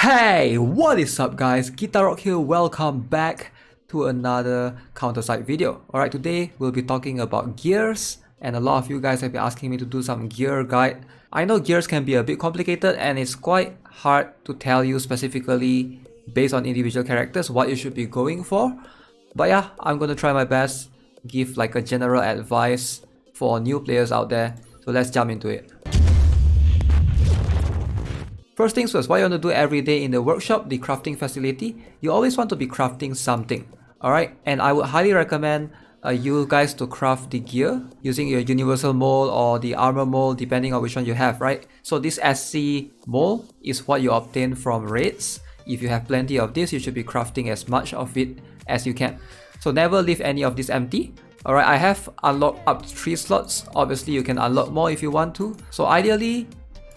Hey, what is up guys? GuitarRock here, welcome back to another Counter-Strike video. Alright, today we'll be talking about gears, and a lot of you guys have been asking me to do some gear guide. I know gears can be a bit complicated and it's quite hard to tell you specifically based on individual characters what you should be going for. But yeah, I'm gonna try my best, give like a general advice for new players out there. So let's jump into it. First things first, what you want to do every day in the workshop, the crafting facility, you always want to be crafting something, alright? And I would highly recommend you guys to craft the gear using your universal mold or the armor mold, depending on which one you have, right? So this SC mold is what you obtain from raids. If you have plenty of this, you should be crafting as much of it as you can. So never leave any of this empty. Alright, I have unlocked up to 3 slots. Obviously, you can unlock more if you want to. So ideally,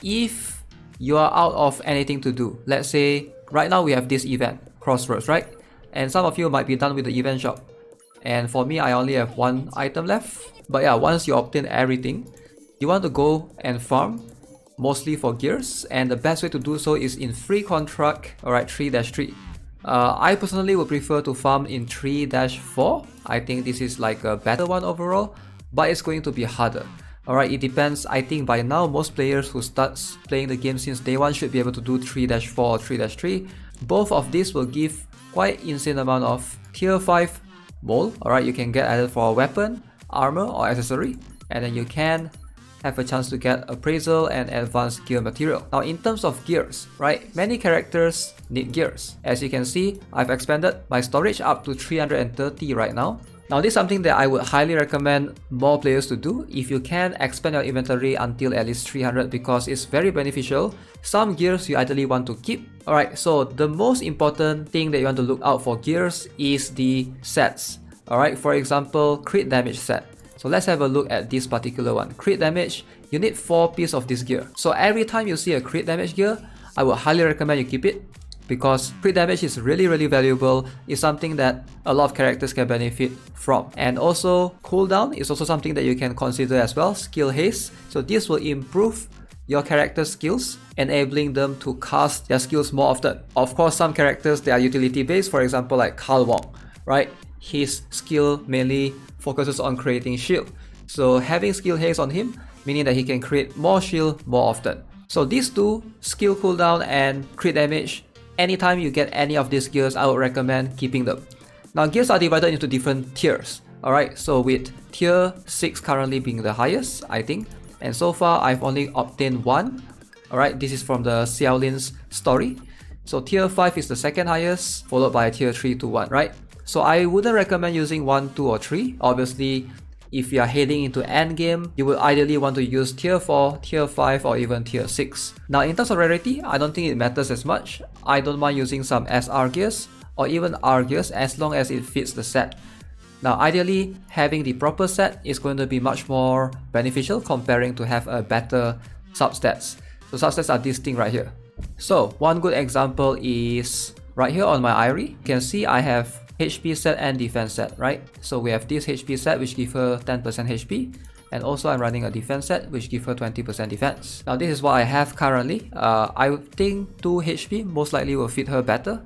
if you are out of anything to do, let's say right now we have this event, Crossroads, right? And some of you might be done with the event shop. And for me, I only have 1 item left. But yeah, once you obtain everything, you want to go and farm, mostly for gears. And the best way to do so is in free contract, alright, 3-3. I personally would prefer to farm in 3-4. I think this is like a better one overall, but it's going to be harder. Alright, it depends. I think by now most players who start playing the game since day 1 should be able to do 3-4 or 3-3. Both of these will give quite insane amount of tier 5 mold. Alright, you can get either for a weapon, armor or accessory, and then you can have a chance to get appraisal and advanced gear material. Now in terms of gears, right, many characters need gears. As you can see, I've expanded my storage up to 330 right now. Now this is something that I would highly recommend more players to do. If you can, expand your inventory until at least 300 because it's very beneficial. Some gears you ideally want to keep. Alright, so the most important thing that you want to look out for gears is the sets. Alright, for example, crit damage set. So let's have a look at this particular one. Crit damage, you need 4 pieces of this gear. So every time you see a crit damage gear, I would highly recommend you keep it, because crit damage is really valuable. It's something that a lot of characters can benefit from. And also cooldown is also something that you can consider as well. Skill haste, so this will improve your character's skills, enabling them to cast their skills more often. Of course, some characters, they are utility based, for example like Carl Wong, right? His skill mainly focuses on creating shield, so having skill haste on him, meaning that he can create more shield more often. So these two, skill cooldown and crit damage, anytime you get any of these gears, I would recommend keeping them. Now gears are divided into different tiers, alright, so with tier 6 currently being the highest, I think, and so far I've only obtained 1. Alright, this is from the Xiaolin's story. So tier 5 is the second highest, followed by tier 3 to 1, right? So I wouldn't recommend using 1, 2 or 3. Obviously, if you are heading into endgame, you will ideally want to use tier 4, tier 5 or even tier 6. Now in terms of rarity, I don't think it matters as much. I don't mind using some SR gears or even R gears as long as it fits the set. Now ideally, having the proper set is going to be much more beneficial comparing to have a better substats. So substats are this thing right here. So one good example is right here on my Irie. You can see I have HP set and defense set, right? So we have this HP set which give her 10% HP, and also I'm running a defense set which give her 20% defense. Now this is what I have currently. I would think 2 HP most likely will fit her better,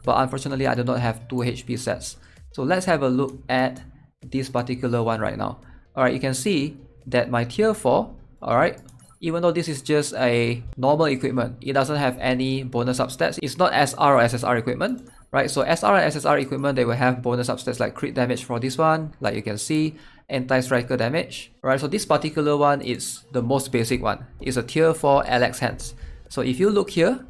but unfortunately I do not have 2 HP sets. So let's have a look at this particular one right now. Alright, you can see that my tier 4, alright, even though this is just a normal equipment, it doesn't have any bonus substats. It's not SR or SSR equipment, right? So SR and SSR equipment, they will have bonus substats like crit damage for this one, like you can see, anti-striker damage. Right, so this particular one is the most basic one. It's a tier 4 LX hands. So if you look here,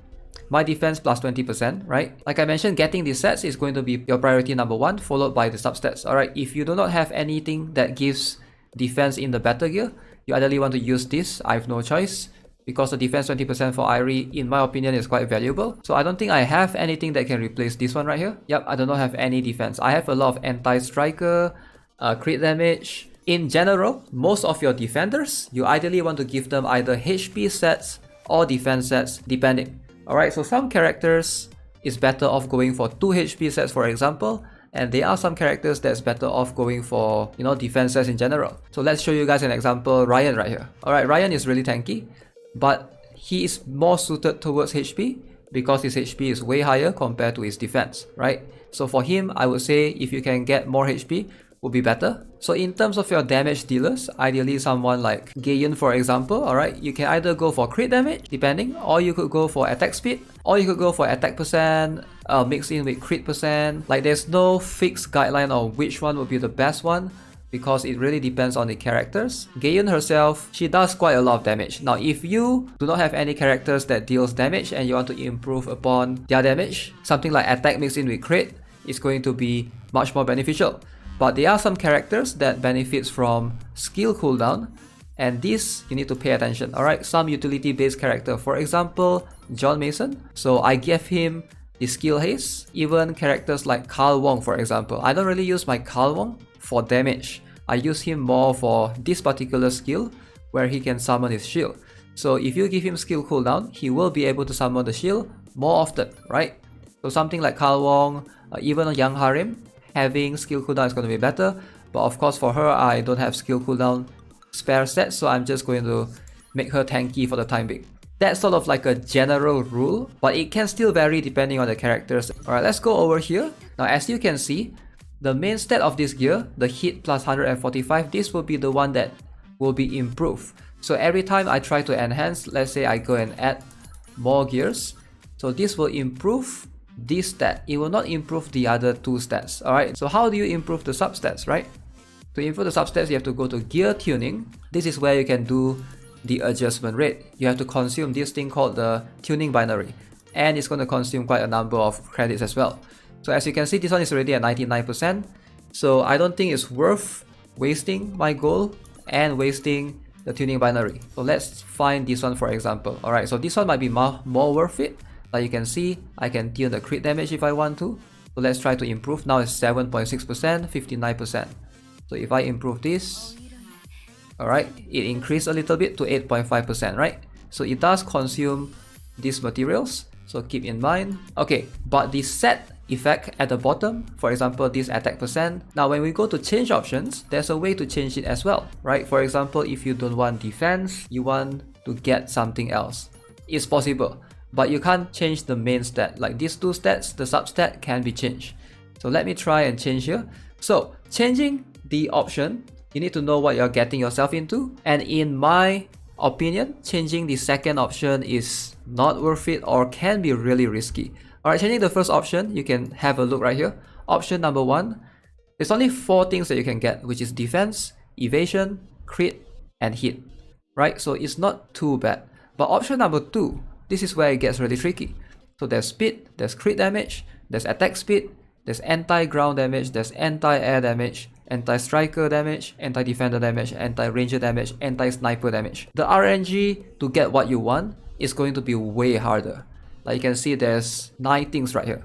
my defense plus 20%, right? Like I mentioned, getting these sets is going to be your priority number 1, followed by the substats. Alright, if you do not have anything that gives defense in the battle gear, you ideally want to use this. I have no choice, because the defense 20% for Irie, in my opinion, is quite valuable. So I don't think I have anything that can replace this one right here. Yep, I do not have any defense. I have a lot of anti-striker, crit damage. In general, most of your defenders, you ideally want to give them either HP sets or defense sets, depending. Alright, so some characters is better off going for 2 HP sets, for example, and there are some characters that's better off going for, you know, defense sets in general. So let's show you guys an example. Ryan right here. Alright, Ryan is really tanky, but he is more suited towards HP because his HP is way higher compared to his defense, right? So for him, I would say if you can get more HP, would be better. So in terms of your damage dealers, ideally someone like Gaean for example, alright, you can either go for crit damage, depending, or you could go for attack speed, or you could go for attack percent, mixed in with crit percent. Like there's no fixed guideline of which one would be the best one, because it really depends on the characters. Gaean herself, she does quite a lot of damage. Now if you do not have any characters that deals damage and you want to improve upon their damage, something like attack mixed in with crit is going to be much more beneficial. But there are some characters that benefits from skill cooldown, and this you need to pay attention. Alright, some utility based character, for example John Mason, so I gave him the skill haste. Even characters like Carl Wong for example, I don't really use my Carl Wong for damage, I use him more for this particular skill where he can summon his shield. So if you give him skill cooldown, he will be able to summon the shield more often, right? So something like Carl Wong, even a Young Harim, having skill cooldown is going to be better. But of course for her, I don't have skill cooldown spare set, so I'm just going to make her tanky for the time being. That's sort of like a general rule, but it can still vary depending on the characters. Alright, let's go over here. Now as you can see, the main stat of this gear, the hit plus 145, this will be the one that will be improved. So every time I try to enhance, let's say I go and add more gears, so this will improve this stat. It will not improve the other two stats. Alright, so how do you improve the substats, right? To improve the substats, you have to go to gear tuning. This is where you can do the adjustment rate. You have to consume this thing called the tuning binary, and it's going to consume quite a number of credits as well. So as you can see, this one is already at 99%. So I don't think it's worth wasting my gold and wasting the tuning binary. So let's find this one for example. Alright, so this one might be more worth it. Like you can see, I can tune the crit damage if I want to. So let's try to improve. Now it's 7.6%, 59%. So if I improve this, alright, it increased a little bit to 8.5%, right? So it does consume these materials, so keep in mind. Okay, but the set effect at the bottom, for example this attack percent, now when we go to change options, there's a way to change it as well, right? For example, if you don't want defense, you want to get something else, it's possible, but you can't change the main stat. Like these two stats, the substat can be changed. So let me try and change here. So changing the option, you need to know what you're getting yourself into, and in my opinion, changing the second option is not worth it or can be really risky. Alright, changing the first option, you can have a look right here. Option number 1, there's only 4 things that you can get, which is defense, evasion, crit, and hit. Right, so it's not too bad. But option number 2, this is where it gets really tricky. So there's speed, there's crit damage, there's attack speed, there's anti-ground damage, there's anti-air damage, anti-striker damage, anti-defender damage, anti-ranger damage, anti-sniper damage. The RNG to get what you want is going to be way harder. Like you can see, there's 9 things right here.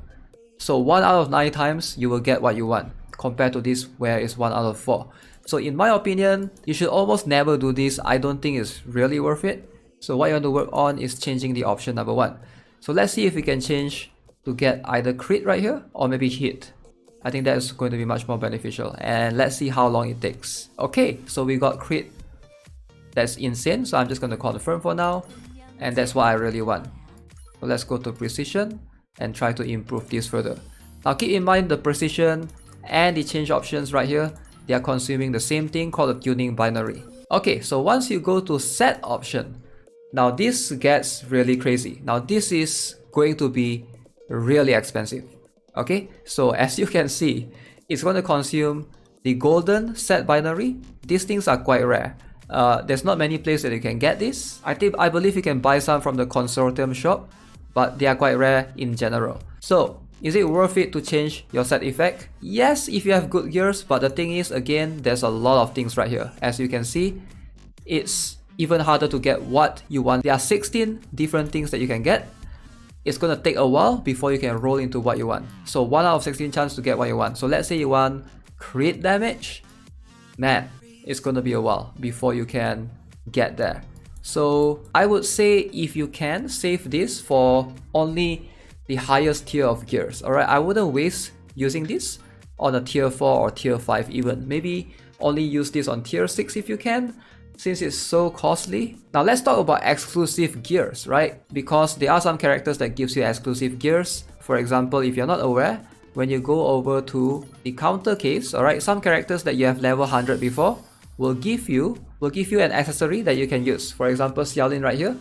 So 1 out of 9 times you will get what you want, compared to this where it's 1 out of 4. So in my opinion, you should almost never do this. I don't think it's really worth it. So what you want to work on is changing the option number 1. So let's see if we can change to get either crit right here or maybe hit. I think that's going to be much more beneficial, and let's see how long it takes. Okay, so we got crit. That's insane, so I'm just going to confirm for now, and that's what I really want. So let's go to precision and try to improve this further. Now keep in mind the precision and the change options right here, they are consuming the same thing called the tuning binary. Okay, so once you go to set option, now this gets really crazy. Now this is going to be really expensive. Okay, so as you can see, it's going to consume the golden set binary. These things are quite rare. There's not many places that you can get this. I believe you can buy some from the consortium shop, but they are quite rare in general. So is it worth it to change your set effect? Yes, if you have good gears, but the thing is, again, there's a lot of things right here. As you can see, it's even harder to get what you want. There are 16 different things that you can get. It's gonna take a while before you can roll into what you want. So 1 out of 16 chance to get what you want. So let's say you want crit damage, man, it's gonna be a while before you can get there. So I would say if you can, save this for only the highest tier of gears. Alright, I wouldn't waste using this on a tier 4 or tier 5 even. Maybe only use this on tier 6 if you can. since it's so costly. Now let's talk about exclusive gears, right? Because there are some characters that gives you exclusive gears. For example, if you're not aware, when you go over to the counter case, alright, some characters that you have level 100 before will give you an accessory that you can use. For example, Xiaolin right here,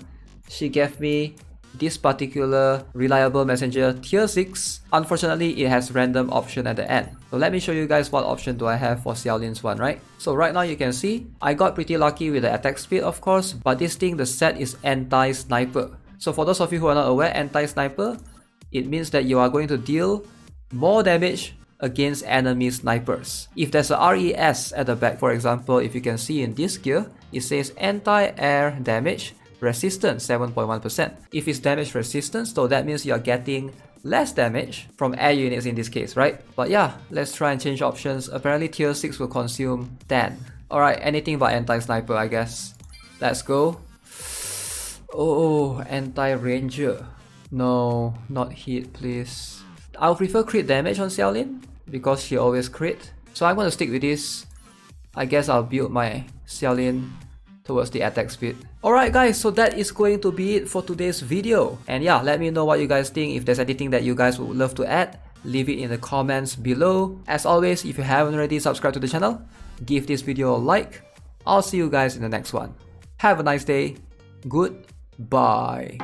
she gave me this particular reliable messenger tier 6. Unfortunately, it has random option at the end. So let me show you guys what option do I have for Xiaolin's one, right? So right now you can see I got pretty lucky with the attack speed, of course, but this thing, the set is anti-sniper. So for those of you who are not aware, anti-sniper, it means that you are going to deal more damage against enemy snipers. If there's a RES at the back, for example, if you can see in this gear, it says anti-air damage resistance 7.1%. If it's damage resistance, so that means you're getting less damage from air units in this case, right? But yeah, let's try and change options. Apparently tier 6 will consume 10. Alright, anything but anti-sniper, I guess. Let's go. Oh, anti-ranger. No, not hit, please. I'll prefer crit damage on Xiaolin because she always crit. So I'm going to stick with this. I guess I'll build my Xiaolin towards the attack speed. Alright guys, so that is going to be it for today's video. And yeah, let me know what you guys think. If there's anything that you guys would love to add, leave it in the comments below. As always, if you haven't already subscribed to the channel, give this video a like. I'll see you guys in the next one. Have a nice day. Goodbye.